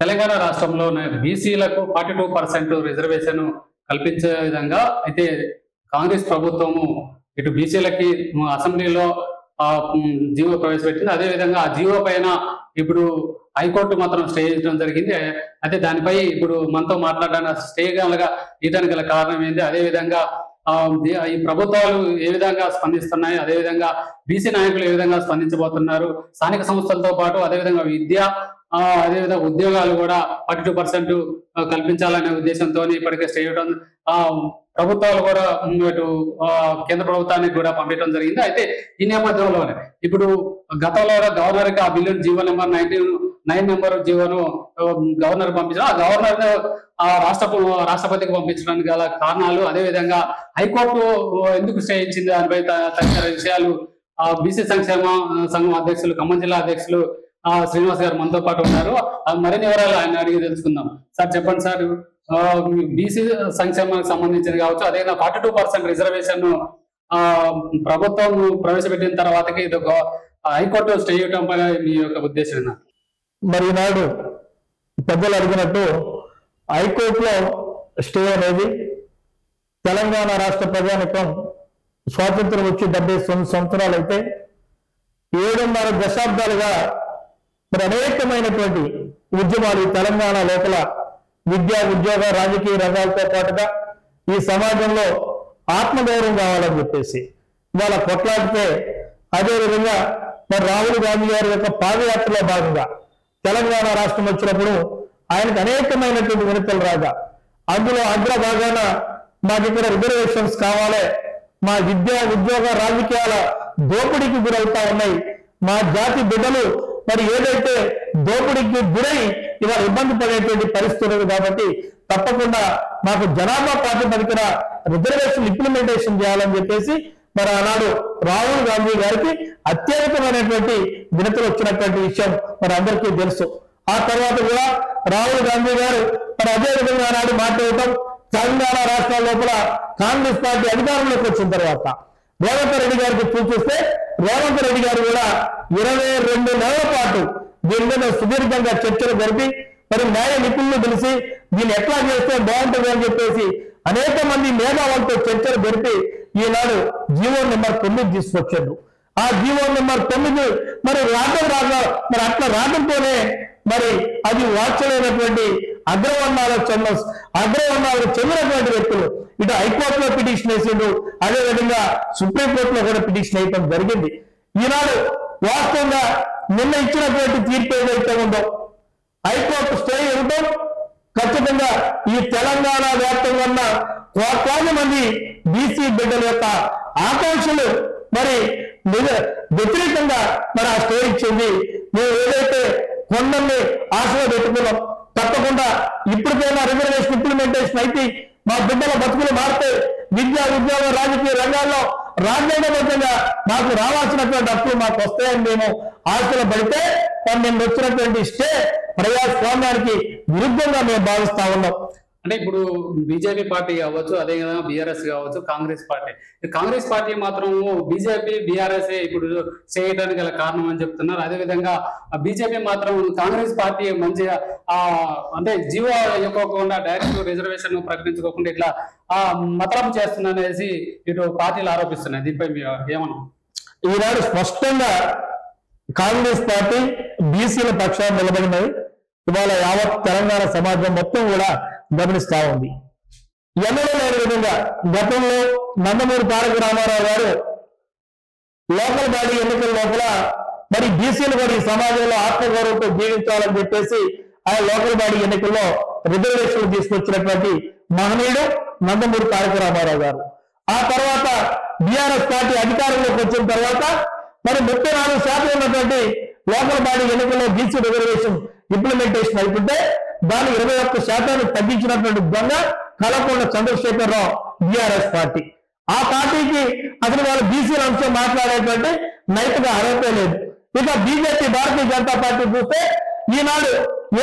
తెలంగాణ రాష్ట్రంలో బీసీలకు 42% రిజర్వేషన్ కల్పించే విధంగా అయితే కాంగ్రెస్ ప్రభుత్వము ఇటు బీసీలకి అసెంబ్లీలో జీవో ప్రవేశపెట్టింది. అదేవిధంగా ఆ జీవో పైన ఇప్పుడు హైకోర్టు మాత్రం స్టే చేయడం జరిగింది. అయితే దానిపై ఇప్పుడు మనతో మాట్లాడడానికి స్టే ఇయడానికి గల కారణం ఏంటి, అదేవిధంగా ఈ ప్రభుత్వాలు ఏ విధంగా స్పందిస్తున్నాయి, అదేవిధంగా బీసీ నాయకులు ఏ విధంగా స్పందించబోతున్నారు, స్థానిక సంస్థలతో పాటు అదేవిధంగా విద్య అదేవిధంగా ఉద్యోగాలు కూడా 42% కల్పించాలనే ఉద్దేశంతో ఇప్పటికే స్టే చేయడం ప్రభుత్వాలు కూడా ఇటు కేంద్ర ప్రభుత్వానికి కూడా పంపించడం జరిగింది. అయితే ఈ నేపథ్యంలోనే ఇప్పుడు గతంలో గవర్నర్ కి ఆ బిల్లును జీవో నెంబర్ 9 నెంబర్ జీవోను గవర్నర్ పంపించడం, ఆ గవర్నర్ రాష్ట్రపతికి పంపించడానికి గల కారణాలు, అదేవిధంగా హైకోర్టు ఎందుకు స్టే ఇచ్చింది దానిపై తదితర విషయాలు బీసీ సంక్షేమ సంఘం అధ్యక్షులు ఖమ్మం జిల్లా అధ్యక్షులు శ్రీనివాస్ గారు మనతో పాటు ఉన్నారు. మరిన్ని వివరాలు ఆయన అడిగి తెలుసుకుందాం. సార్ చెప్పండి సార్, బీసీ సంక్షేమానికి సంబంధించింది కావచ్చు, అదేవిధంగా 42% రిజర్వేషన్ ప్రభుత్వం ప్రవేశపెట్టిన తర్వాతకి ఇది హైకోర్టు స్టే చేయడం పైన మీ యొక్క ఉద్దేశం? మరి ఈనాడు పెద్దలు అడిగినట్టు హైకోర్టులో స్టే అనేది తెలంగాణ రాష్ట్ర ప్రజానికం స్వాతంత్రం వచ్చి 79 సంవత్సరాలు అయితే 7.5 దశాబ్దాలుగా మరి అనేకమైనటువంటి ఉద్యమాలు తెలంగాణ లోపల విద్యా ఉద్యోగ రాజకీయ రంగాలతో పాటుగా ఈ సమాజంలో ఆత్మగౌరవం కావాలని చెప్పేసి ఇవాళ కొట్లాడితే, అదేవిధంగా మరి రాహుల్ గాంధీ గారి యొక్క పాదయాత్రలో భాగంగా తెలంగాణ రాష్ట్రం వచ్చినప్పుడు ఆయనకు అనేకమైనటువంటి వినతులు రాగా అందులో అగ్రభాగాన మాకు ఇక్కడ రిజర్వేషన్స్ కావాలి, మా విద్యా ఉద్యోగ రాజకీయాల దోపిడీకి గురవుతా ఉన్నాయి, మా జాతి బిడ్డలు మరి ఏదైతే దోపిడీకి గురై ఇవాళ ఇబ్బంది పడేటువంటి పరిస్థితి ఉంది కాబట్టి తప్పకుండా మాకు జనాభా ప్రాతిపదికన రిజర్వేషన్ ఇంప్లిమెంటేషన్ చేయాలని చెప్పేసి మరి ఆనాడు రాహుల్ గాంధీ గారికి అత్యధికమైనటువంటి వినతులు వచ్చినటువంటి విషయం మరి అందరికీ తెలుసు. ఆ తర్వాత కూడా రాహుల్ గాంధీ గారు మరి అదే విధంగా ఆనాడు మాట్లాడటం, తెలంగాణ రాష్ట్రాల లోపల కాంగ్రెస్ పార్టీ అధికారంలోకి వచ్చిన తర్వాత రేవంత్ రెడ్డి గారికి చూపిస్తే రేవంత్ రెడ్డి గారు కూడా 22 నెలల పాటు దీని మీద సుదీర్ఘంగా చర్చలు జరిపి మరి న్యాయ నిపుణులు తెలిసి దీన్ని ఎట్లా చేస్తే బాగుంటుంది అని చెప్పేసి అనేక మంది మేధావులతో చర్చలు జరిపి ఈనాడు జీవో నెంబర్ 9 తీసుకొచ్చారు. ఆ జీవో నెంబర్ 9 మరి మరి అట్లా రావడంతోనే మరి అది వాచ్యమైనటువంటి అగ్రవర్ణాలకు చెందినటువంటి వ్యక్తులు ఇటు హైకోర్టులో పిటిషన్ వేసిండు, అదేవిధంగా సుప్రీంకోర్టులో కూడా పిటిషన్ వేయటం జరిగింది. ఈనాడు వాస్తవంగా నిన్న ఇచ్చినటువంటి తీర్పు ఏదైతే ఉందో హైకోర్టు స్టే ఇవ్వడం ఖచ్చితంగా ఈ తెలంగాణ వ్యాప్తంగా ఉన్న కోట్లాది మంది బీసీ బిడ్డల యొక్క ఆకాంక్షలు మరి వ్యతిరేకంగా మరి ఆ స్టే ఇచ్చింది. మేము ఏదైతే కొందరిని ఆశలో పెట్టుకున్నాం, తప్పకుండా ఇప్పటికైనా రిజర్వేషన్ ఇంప్లిమెంటేషన్ అయితే మా బిడ్డల బతుకులు మారితే విద్యా ఉద్యోగ రాజకీయ రంగాల్లో రాజ్యాంగబద్ధంగా మాకు రావాల్సినటువంటి హక్కులు మాకు వస్తాయని మేము ఆశలు పడితే నిన్న వచ్చినటువంటి స్టే ప్రజాస్వామ్యానికి విరుద్ధంగా మేము భావిస్తా ఉన్నాం. అంటే ఇప్పుడు బీజేపీ పార్టీ కావచ్చు, అదేవిధంగా బీఆర్ఎస్ కావచ్చు, కాంగ్రెస్ పార్టీ మాత్రం బీజేపీ బీఆర్ఎస్ ఇప్పుడు చేయడానికి గల కారణం అని చెప్తున్నారు. అదేవిధంగా బీజేపీ మాత్రం కాంగ్రెస్ పార్టీ మంచిగా అంటే జీవో ఇవ్వకుండా డైరెక్ట్ రిజర్వేషన్ ప్రకటించుకోకుండా ఇట్లా మతలబు చేస్తుందనేసి ఇటు పార్టీలు ఆరోపిస్తున్నాయి. దీనిపై మీరు ఏమన్నా? ఈనాడు స్పష్టంగా కాంగ్రెస్ పార్టీ బీసీల పక్షాన్ని నిలబడినది ఇవాళ యావత్ తెలంగాణ సమాజం మొత్తం కూడా గమనిస్తా ఉంది. ఎన్నడూ లేని విధంగా గతంలో నందమూరి తారక రామారావు గారు లోకల్ బాడీ ఎన్నికల లోపల మరి బీసీలు కూడా ఈ సమాజంలో ఆత్మగౌరవంతో జీవించాలని చెప్పేసి ఆయన లోకల్ బాడీ ఎన్నికల్లో రిజర్వేషన్లు తీసుకొచ్చినటువంటి మహనీయుడు నందమూరి తారక రామారావు గారు. ఆ తర్వాత బీఆర్ఎస్ పార్టీ అధికారంలోకి వచ్చిన తర్వాత మరి 34% ఉన్నటువంటి లోకల్ బాడీ ఎన్నికల్లో బీసీ రిజర్వేషన్ ఇంప్లిమెంటేషన్ అయిపోతే దాన్ని 21% తగ్గించినటువంటి దొంగ కల్వకుంట్ల చంద్రశేఖరరావు బీఆర్ఎస్ పార్టీ. ఆ పార్టీకి అసలు వాళ్ళు బీసీల అంశం మాట్లాడేటువంటి నైతిక అర్హత లేదు. ఇక బీజేపీ భారతీయ జనతా పార్టీ చూస్తే ఈనాడు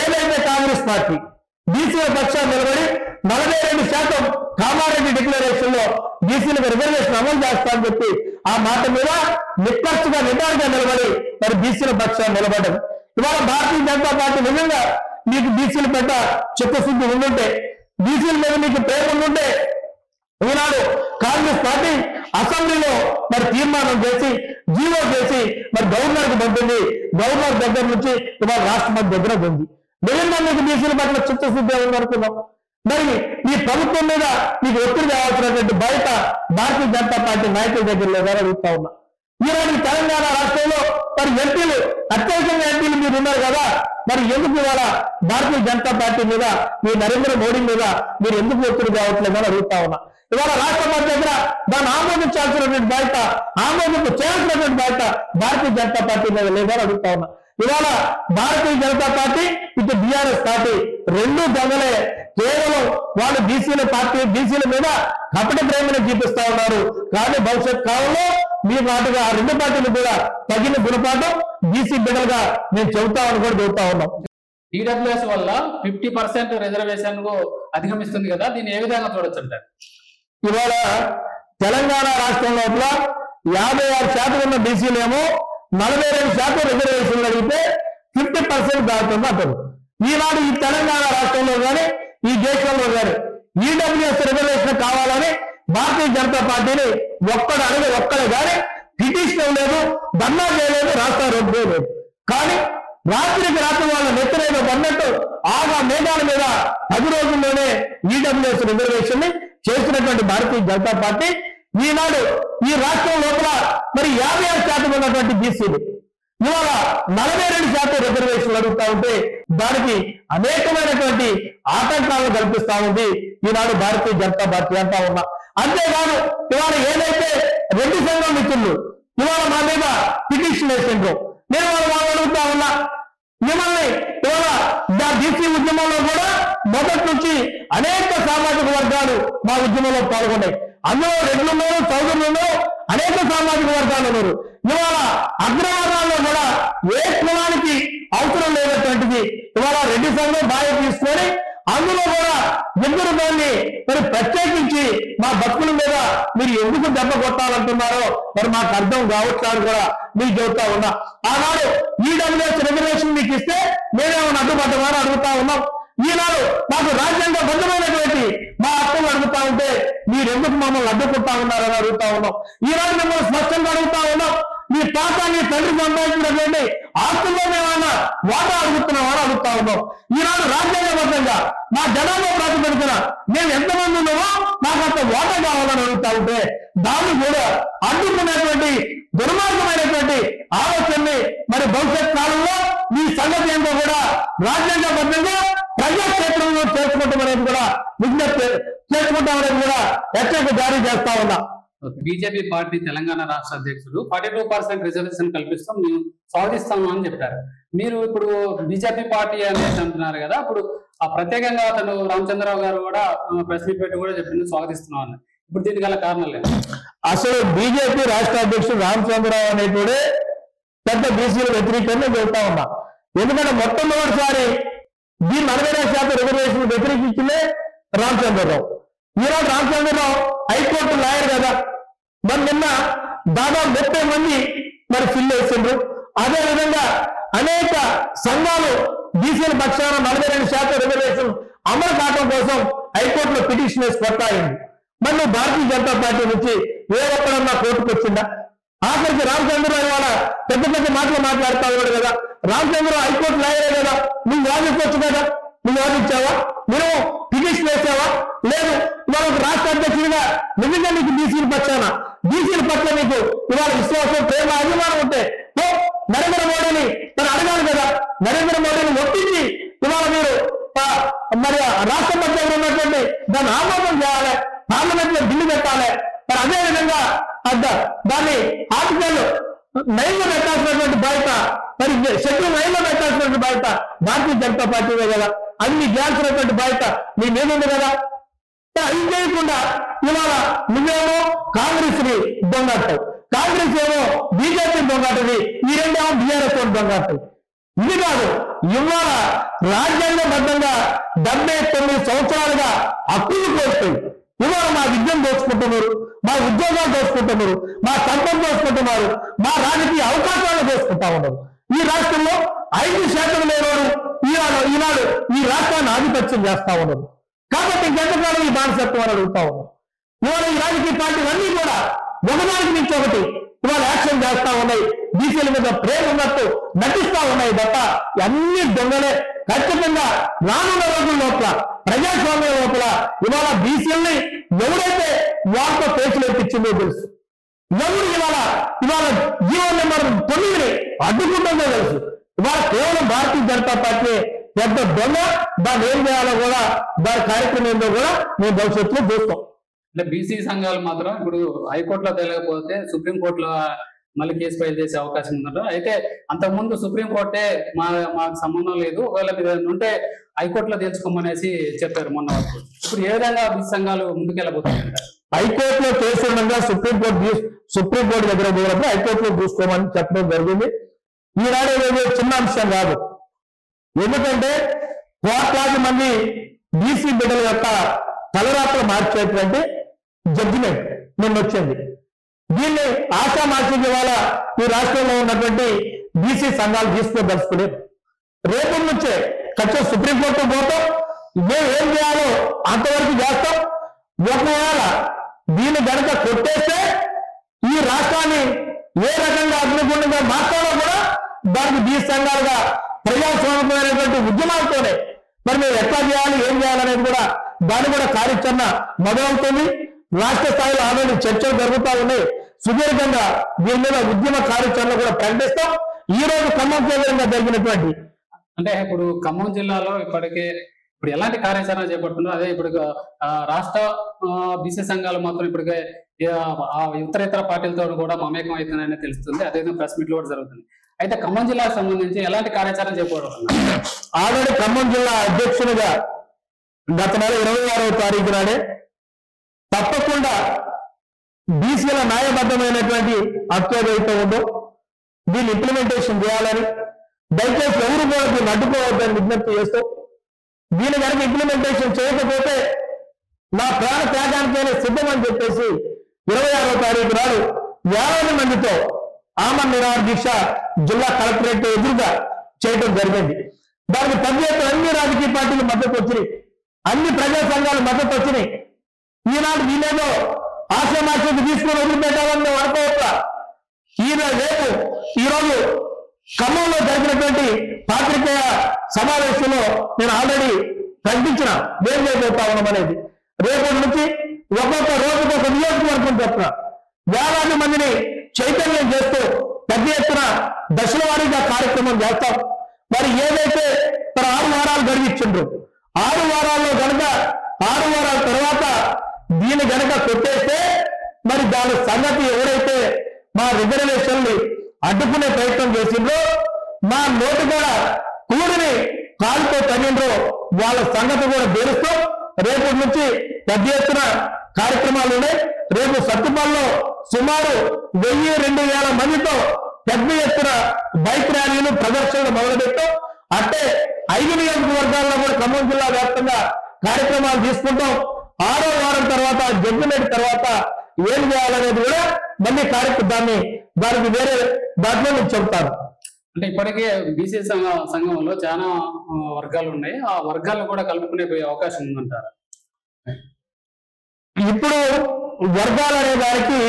ఏదైతే కాంగ్రెస్ పార్టీ బీసీల పక్షాన్ని నిలబడి 42% కామారెడ్డి డిక్లరేషన్ లో బీసీలకు రిజర్వేషన్ అమలు చేస్తామని చెప్పి ఆ మాట మీద నిష్పక్షగా నిటారుగా నిలబడి మరి బీసీల పక్షాన్ని నిలబడ్డది. ఇవాళ భారతీయ జనతా పార్టీ నిజంగా మీకు బీసీల పట్ల చిత్తశుద్ధి ఉండుంటే, బీసీల మీద మీకు ప్రేమ ఉండుంటే ఈనాడు కాంగ్రెస్ పార్టీ అసెంబ్లీలో మరి తీర్మానం చేసి జీవో చేసి మరి గవర్నర్కి పంపింది. గవర్నర్ దగ్గర నుంచి ఇవాళ రాష్ట్రపతి దగ్గర ఉంది. నిజంగా మీకు బీసీల పట్ల చిత్తశుద్ధి ఉందనుకున్నాం. మరి ఈ ప్రభుత్వం మీద మీకు ఒత్తిడి కావాల్సినటువంటి బయట భారతీయ జనతా పార్టీ నాయకుల దగ్గర లేదని అడుగుతా ఉన్నా. ఈరోజు తెలంగాణ రాష్ట్రంలో మరి ఎంపీలు అత్యధికంగా ఎంపీలు మీరు ఉన్నారు కదా, మరి ఎందుకు ఇవాళ భారతీయ జనతా పార్టీ మీద మీ నరేంద్ర మోడీ మీద మీరు ఎందుకు ఒత్తిడి కావట్లేదని అడుగుతా ఉన్నా. ఇవాళ రాష్ట్రపతి దగ్గర దాన్ని ఆమోదించాల్సినటువంటి బాధ్యత, ఆమోదింపు చేయాల్సినటువంటి బాధ్యత భారతీయ జనతా పార్టీ మీద లేదని అడుగుతా ఉన్నా. ఇవాళ భారతీయ జనతా పార్టీ ఇటు బీఆర్ఎస్ పార్టీ రెండు దొంగలే. కేవలం వాళ్ళు బీసీల మీద కపట ప్రేమను చూపిస్తా ఉన్నారు. కానీ భవిష్యత్ కాలంలో మీ మాటగా ఆ రెండు పార్టీలు కూడా తగిన గుణపాఠం బీసీ బిడ్డలుగా మేము చెబుతామని కూడా చెబుతా ఉన్నాం. ఈడబ్ల్యూఎస్ వల్ల 50% రిజర్వేషన్ అధిగమిస్తుంది కదా, దీన్ని ఏ విధంగా చూడొచ్చు అంటారు? ఇవాళ తెలంగాణ రాష్ట్రం లోపల 56% ఉన్న బీసీలేమో 42% రిజర్వేషన్లు అడిగితే 50% దాటుతుంది అంటారు. ఈనాడు ఈ తెలంగాణ రాష్ట్రంలో కానీ ఈ దేశంలో కానీ ఈడబ్ల్యూఎస్ రిజర్వేషన్ కావాలని భారతీయ జనతా పార్టీని ఒక్కడే కానీ పిటిషన్ లేదు, ధర్నా చేయలేదు, రాష్ట్ర రోడ్డు లేదు. కానీ రాత్రికి రాత్రి వాళ్ళ నెత్తరేదో పడినట్టు ఆగా మేఘాల మీద 10 రోజుల్లోనే ఈడబ్ల్యూఎస్ రిజర్వేషన్ ని చేసినటువంటి భారతీయ జనతా పార్టీ ఈనాడు ఈ రాష్ట్రం లోపల మరి 56% ఉన్నటువంటి బీసీలు ఇవాళ 42% రిజర్వేషన్లు అడుగుతా ఉంటే దానికి అనేకమైనటువంటి ఆటంకాలను కల్పిస్తా ఉంది ఈనాడు భారతీయ జనతా పార్టీ అంటా ఉన్నా. అంతేకాదు ఇవాళ ఏదైతే రెడ్డి సంఘం మిత్రులు ఇవాళ మా మీద పిటిషన్ వేసిండ్రు, నేను వాళ్ళు అడుగుతా ఉన్నా, మిమ్మల్ని ఇవాళ బీసీ ఉద్యమంలో కూడా మొదటి నుంచి అనేక సామాజిక వర్గాలు మా ఉద్యమంలో పాల్గొన్నాయి. అందులో రెడ్లు ఉన్నారు, చౌదరులు ఉన్నారు, అనేక సామాజిక వర్గాలు ఉన్నారు. ఇవాళ అగ్రవర్ణాల్లో కూడా ఏ కులానికి అవసరం లేనటువంటిది ఇవాళ రెడ్డి సంఘం బాగా తీసుకొని అందులో కూడా ఇద్దరు దాన్ని మరి ప్రత్యేకించి మా భక్తుల మీద మీరు ఎందుకు దెబ్బ కొట్టాలంటున్నారో మరి మాకు అర్థం కావచ్చారు కూడా మీకు చెబుతా ఉన్నా. ఆనాడు ఈడబ్ల్యూఎస్ రిజర్వేషన్ మీకు ఇస్తే మేమేమన్నా అడ్డుపడ్డమని అడుగుతా ఉన్నాం. ఈనాడు మాకు రాజ్యాంగ బద్దమైనటువంటి మా హక్కులు అడుగుతా ఉంటే మీరు ఎందుకు మమ్మల్ని అడ్డుకుంటా ఉన్నారని అడుగుతా ఉన్నాం. ఈనాడు మిమ్మల్ని స్పష్టంగా అడుగుతా ఉన్నాం, మీ తాత మీ తండ్రి సంపాదించినటువంటి ఆస్తుల్లో మేమన్నా వాటా అడుగుతున్నామని అడుగుతా ఉన్నాం. ఈనాడు రాజ్యాంగబద్ధంగా మా జనాభా ప్రాతిపదికన మేము ఎంతమంది ఉన్నామో మాకు అంత వాటా కావాలని అడుగుతా ఉంటే దాన్ని కూడా అడ్డుకునేటువంటి దుర్మార్గమైనటువంటి ఆలోచనని మరి భవిష్యత్ కాలంలో మీ సంగతి ఏంటో కూడా రాజ్యాంగబద్ధంగా ప్రజాక్షేత్రంలో చేసుకుంటామనేది కూడా విజ్ఞప్తి చేసుకుంటామనేది కూడా హెచ్చరిక జారీ చేస్తా ఉన్నా. బీజేపీ పార్టీ తెలంగాణ రాష్ట్ర అధ్యక్షుడు 42% రిజర్వేషన్ కల్పిస్తాం మేము స్వాగతిస్తాము అని చెప్పారు. మీరు ఇప్పుడు బీజేపీ పార్టీ అనేది అంటున్నారు కదా, ఇప్పుడు ఆ ప్రత్యేకంగా అతను రామచంద్రరావు గారు కూడా ప్రెస్ మీట్ పెట్టి కూడా చెప్పింది స్వాగతిస్తున్నాం అని. ఇప్పుడు దీనికి గల కారణం లేదు. అసలు బీజేపీ రాష్ట్ర అధ్యక్షుడు రామచంద్రరావు అనేటువంటి పెద్ద బీసీల వ్యతిరేకంగా చెబుతా ఉన్నా. ఎందుకంటే మొట్టమొదటిసారి ఈ 42% రిజర్వేషన్ వ్యతిరేకించిందే రామచంద్రరావు. ఈనాడు రామచంద్రరావు హైకోర్టు లాయర్ కదా, మరి నిన్న దాదాపు 30 మంది మరి ఫిల్ చేసిండ్రు. అదేవిధంగా అనేక సంఘాలు బీసీల పక్షాన 42% రిజర్వేషన్ అమలు కావడం కోసం హైకోర్టులో పిటిషన్ వేసి కొట్టాయింది. మరి భారతీయ జనతా పార్టీ నుంచి ఏ ఒక్కడన్నా కోర్టుకు వచ్చిందా? ఆఖరికి రామచంద్రరావు వాళ్ళ పెద్ద పెద్ద మాటలు మాట్లాడుతా ఉన్నాడు కదా. రామచంద్రరావు హైకోర్టు లాయరే కదా, నువ్వు వాదించవచ్చు కదా, నువ్వు వాదించావా? నువ్వు పిటిషన్ వేసావా? లేదు. ఇవాళ రాష్ట్ర అధ్యక్షుడిగా నిజంగా నీకు బీసీల పట్ల నీకు ఇవాళ విశ్వాసం, ప్రేమ, అభిమానం ఉంటే నరేంద్ర మోడీని తను అడగాలి కదా. నరేంద్ర మోడీని ఒప్పించి ఇవాళ మీరు మరి రాష్ట్రపతి దగ్గర ఉన్నటువంటి దాన్ని ఆమోదం చేయాలి, పార్లమెంట్ లో బిల్లు పెట్టాలి. మరి అదేవిధంగా దాన్ని ఆర్టికల్ 9 లో పెట్టాల్సినటువంటి బాధ్యత, మరి షెడ్యూల్ 9 లో పెట్టాల్సినటువంటి బాధ్యత భారతీయ జనతా పార్టీవే కదా. అది మీకు చేయాల్సినటువంటి బాధ్యత మీ మీద ఉంది కదా. అది చేయకుండా ఇవాళ నువ్వేమో కాంగ్రెస్ ని దొంగట్టావు, కాంగ్రెస్ ఏమో బీజేపీ దొంగటది, ఈ రెండేమో బీఆర్ఎస్ దొంగట్టాయి. ఇది కాదు, ఇవాళ రాజ్యాంగబద్ధంగా 79 సంవత్సరాలుగా హక్కులు కోల్పోయి ఇవాళ మా విద్యను దోచుకుంటున్నారు, మా ఉద్యోగాలు దోచుకుంటున్నారు, మా సంపద దోచుకుంటున్నారు, మా రాజకీయ అవకాశాలు దోచుకుంటా ఉన్నారు. ఈ రాష్ట్రంలో 5% లేనోడు ఈనాడు ఈ రాష్ట్రాన్ని ఆధిపత్యం చేస్తా ఉన్నారు. కాబట్టి ఇంకెంతకాలం ఈ బానిసత్వం అని అడుగుతా ఉన్నారు. ఇవాళ ఈ రాజకీయ పార్టీలన్నీ కూడా ఒకదానికి నుంచి ఒకటి ఇవాళ యాక్షన్ చేస్తా ఉన్నాయి. బీసీల మీద ప్రేమ ఉన్నట్టు నటిస్తా ఉన్నాయి తప్ప అన్ని దొంగలే. ఖచ్చితంగా రానున్న రోజుల లోపల ప్రజాస్వామ్యం లోపల ఇవాళ బీసీలని ఎవరైతే వాళ్ళతో కేసులు ఎత్తిచ్చిందో తెలుసు. ఎవరు ఇవాళ జీవో నెంబర్ 9ని అడ్డుకుంటుందో తెలుసు. ఇవాళ కేవలం భారతీయ జనతా పార్టీ పెద్ద దొంగ. దాన్ని ఏం చేయాలో కూడా దాని కార్యక్రమం ఏందో కూడా మేము భవిష్యత్తులో చూస్తాం. అంటే బీసీ సంఘాలు మాత్రం ఇప్పుడు హైకోర్టులో తెలియకపోతే సుప్రీంకోర్టులో మళ్ళీ కేసు ఫైల్ చేసే అవకాశం ఉందంట. అయితే అంతకుముందు సుప్రీంకోర్టే మాకు సంబంధం లేదు, ఒకవేళ మీద ఉంటే హైకోర్టులో తెచ్చుకోమనేసి చెప్పారు మొన్న వరకు. ఇప్పుడు ఏ విధంగా బీసీ సంఘాలు ముందుకెళ్ళబోతున్నాయంట? హైకోర్టులో కేసు ఉండగా సుప్రీంకోర్టు దగ్గర పోయినప్పుడు హైకోర్టులో చూసుకోమని చెప్పడం జరిగింది. ఈనాడు ఏదో చిన్న అంశం కాదు. ఎందుకంటే కోట్లాది మంది బీసీ బిడ్డల యొక్క తలరాత్రులు మార్చేటువంటి జడ్జిమెంట్ నిన్న వచ్చింది. దీన్ని ఆశామాషిక వాళ్ళ ఈ రాష్ట్రంలో ఉన్నటువంటి బీసీ సంఘాలు తీసుకోదలుచుకునే రేపటి నుంచే ఖచ్చితంగా సుప్రీంకోర్టు పోతాం. మేము ఏం చేయాలో అంతవరకు చేస్తాం. ఒకవేళ దీన్ని గనక కొట్టేస్తే ఈ రాష్ట్రాన్ని ఏ రకంగా అగ్నిగుండంగా మార్చాలో కూడా దానికి బీసీ సంఘాలుగా ప్రజాస్వామ్యమైనటువంటి ఉద్యమాలతోనే మరి మేము ఎట్లా చేయాలి, ఏం చేయాలనేది కూడా దాన్ని కూడా కార్యాచరణ మొదలవుతుంది. రాష్ట్ర స్థాయిలో ఆల్రెడీ చర్చలు జరుగుతూ ఉన్నాయి. సుదీర్ఘంగా దీని మీద ఉద్యమ కార్యాచరణ కూడా ప్రకటిస్తాం. ఈ రోజు ఖమ్మం కేంద్రంగా జరిగినటువంటి అంటే ఇప్పుడు ఖమ్మం జిల్లాలో ఇప్పుడు ఎలాంటి కార్యాచరణ చేపడుతున్నారు? అదే ఇప్పుడు రాష్ట్ర బీసీ సంఘాలు మాత్రం ఇప్పటికే ఇతర పార్టీలతో కూడా మమేకం అవుతున్నాయని తెలుస్తుంది. అదేవిధంగా ప్రెస్ మీట్లు కూడా జరుగుతుంది. అయితే ఖమ్మం జిల్లాకు సంబంధించి ఎలాంటి కార్యాచరణ చేపడుతున్నారు? ఆల్రెడీ ఖమ్మం జిల్లా అధ్యక్షునిగా గత నెల 26వ తారీఖు నాడే తప్పకుండా బీసీల న్యాయబద్ధమైనటువంటి హక్కు ఏదైతే ఉందో దీన్ని ఇంప్లిమెంటేషన్ చేయాలని, దయచేసి ఎవరు కూడా దీన్ని అడ్డుకోవద్దని విజ్ఞప్తి చేస్తూ, దీన్ని కనుక ఇంప్లిమెంటేషన్ చేయకపోతే నా ప్రాణ త్యాగానికైనా సిద్ధమని చెప్పేసి 26వ తారీఖు నాడు 50 మందితో ఆమరణ నిరాహార దీక్ష జిల్లా కలెక్టరేట్ ఎదురుగా చేయడం జరిగింది. దానికి పెద్ద ఎత్తున అన్ని రాజకీయ పార్టీలు మద్దతు వచ్చినాయి, అన్ని ప్రజా సంఘాలు మద్దతు వచ్చినాయి. ఈనాడు దీనిలో ఆశామాషకు తీసుకుని వదిలిపెట్టాలని మేము అనుకోవట్లా. ఈరోజు ఖమ్మంలో జరిగినటువంటి పాత్రికేయ సమావేశంలో నేను ఆల్రెడీ ప్రకటించిన ఏం చేయబోతా ఉన్నాం అనేది. రేపటి నుంచి ఒక్కొక్క రోజుకు ఒక నియోజకవర్గం చెప్తున్నా వేలాది మందిని చైతన్యం చేస్తూ పెద్ద ఎత్తున దశల వారీగా కార్యక్రమం చేస్తాం. మరి ఏదైతే 6 వారాలు గడివిచ్చిండ్రు, 6 వారాల్లో కనుక 6 వారాల తర్వాత దీన్ని గనక కొట్టేస్తే మరి దాని సంగతి ఎవరైతే మా రిజర్వేషన్ని అడ్డుకునే ప్రయత్నం చేసిండ్రో, మా నోటు కూడా కూడిని కాలుతో తగిలిండ్రో వాళ్ళ సంగతి కూడా తెలుస్తూ రేపటి నుంచి పెద్ద ఎత్తున కార్యక్రమాలు ఉన్నాయి. రేపు సత్తుపల్లిలో సుమారు 1000-2000 మందితో పెద్ద ఎత్తున బైక్ ర్యాలీలు ప్రదర్శనలు మొదలుపెట్టాం. అంటే 5 నియోజకవర్గాల్లో కూడా ఖమ్మం జిల్లా వ్యాప్తంగా కార్యక్రమాలు తీసుకుంటాం. 6వ వారం తర్వాత జడ్జిమెంట్ తర్వాత ఏం చేయాలనేది కూడా మళ్ళీ దానికి వేరే దాంట్లో నేను చెప్తాను. అంటే ఇప్పటికే బీసీ సంఘంలో చాలా వర్గాలు ఉన్నాయి, ఆ వర్గాలను కూడా కలుపుకునే అవకాశం ఉందంటారు? ఇప్పుడు వర్గాలు అనే దానికి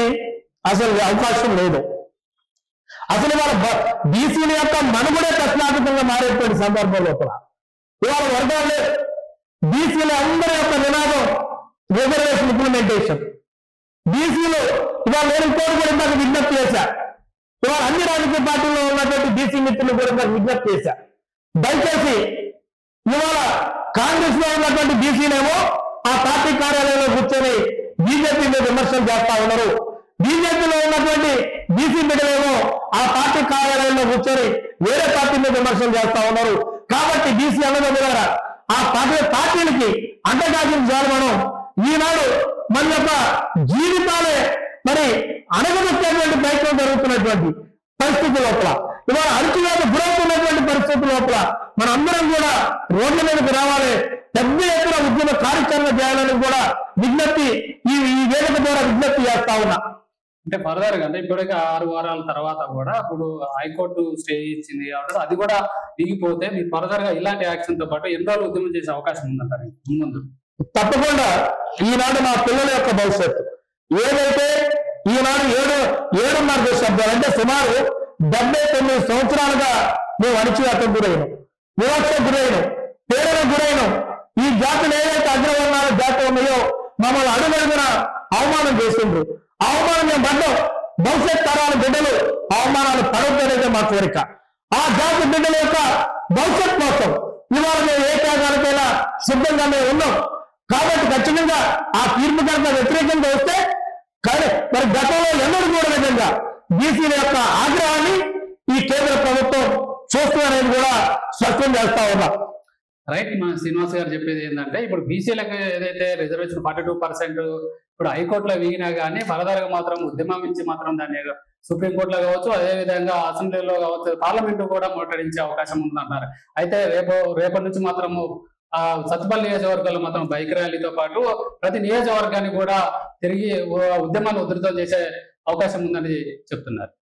అసలు అవకాశం లేదు. అసలు ఇవాళ బీసీల యొక్క మనుగడే ప్రశ్నార్థకంగా మారేటువంటి సందర్భం లోపల ఇవాళ వర్గాలు బీసీల అందరి యొక్క నినాదం రిజర్వేషన్ ఇంప్లిమెంటేషన్. బీసీలు ఇవాళ నేను ఇంకోటి కూడా ఇందాక విజ్ఞప్తి చేశా. ఇవాళ అన్ని రాజకీయ పార్టీల్లో ఉన్నటువంటి బీసీ మిత్రులు కూడా నాకు విజ్ఞప్తి చేశా. దయచేసి ఇవాళ కాంగ్రెస్ లో ఉన్నటువంటి బీసీలేమో ఆ పార్టీ కార్యాలయంలో కూర్చొని బీజేపీ మీద విమర్శలు చేస్తా ఉన్నారు. బీజేపీలో ఉన్నటువంటి బీసీ బిడ్డలేమో ఆ పార్టీ కార్యాలయంలో కూర్చొని వేరే పార్టీ మీద విమర్శలు చేస్తా ఉన్నారు. కాబట్టి బీసీ అన్నదమ్ములారా ఆ పార్టీలకి అంటకాసిన చాలు మనం ఈనాడు మన యొక్క జీవితాలే మరి అణగదొక్కేటువంటి ప్రయత్నం జరుగుతున్నటువంటి పరిస్థితి లోపల ఇవాళ అణచివేత గురవుతున్నటువంటి పరిస్థితి లోపల మన అందరం కూడా రోడ్ల మీదకి రావాలి, పెద్ద ఎత్తున ఉద్యమ కార్యాచరణ చేయాలని కూడా విజ్ఞప్తి ఈ వేదిక ద్వారా విజ్ఞప్తి చేస్తా ఉన్నా. అంటే ఫర్దర్ గా అంటే ఇప్పటికే 6 వారాల తర్వాత కూడా ఇప్పుడు హైకోర్టు స్టే ఇచ్చింది కాబట్టి అది కూడా దిగిపోతే మీరు ఫర్దర్ గా ఇలాంటి యాక్షన్ తో పాటు ఎన్ని రోజులు ఉద్యమం చేసే అవకాశం ఉందంటారు ముందు? తప్పకుండా ఈనాడు మా పిల్లల యొక్క భవిష్యత్తు ఏదైతే ఈనాడు 7.5 దశాబ్దాలు అంటే సుమారు 79 సంవత్సరాలుగా మేము అణచివేతకు గురైనాం, వివక్షకు గురైనాం, పీడనకు గురైనాం. ఈ జాతులు ఏదైతే అగ్రవర్ణాల జాతులు ఉన్నాయో మమ్మల్ని అడుగడుగున అవమానం చేస్తుండ్రు. అవమానం మేము పడ్డాం. భవిష్యత్ తరాల బిడ్డలు అవమానాలు పడొద్దనేదే మా కోరిక. ఆ జాతి బిడ్డల యొక్క భవిష్యత్ కోసం ఇవాళ మేము ఏ త్యాగాలకైనా సిద్ధంగా మేము ఉన్నాం. కాబట్టి ఖచ్చితంగా ఆ తీర్పు కనుక వ్యతిరేకంగా వస్తే మరి గతంలో ఎన్నడూ కూడా విధంగా బీసీల యొక్క ఆగ్రహాన్ని ఈ కేంద్ర ప్రభుత్వం చూస్తూ అనేది కూడా స్పష్టం చేస్తా ఉన్నాం. రైట్. మన శ్రీనివాస్ గారు చెప్పేది ఏంటంటే ఇప్పుడు బీసీలకు ఏదైతే రిజర్వేషన్ 42% ఇప్పుడు హైకోర్టులో వీగినా కానీ ఫర్దర్ గా మాత్రం ఉద్యమం నుంచి మాత్రం దాన్ని సుప్రీంకోర్టులో కావచ్చు, అదే విధంగా అసెంబ్లీలో కావచ్చు, పార్లమెంట్ కూడా ముట్టడించే అవకాశం ఉందన్నారు. అయితే రేపటి నుంచి మాత్రము సత్తుపల్లి నియోజకవర్గాల్లో మాత్రం బైక్ ర్యాలీతో పాటు ప్రతి నియోజకవర్గాన్ని కూడా తిరిగి ఉద్యమాన్ని ఉధృతం చేసే అవకాశం ఉందని చెప్తున్నారు.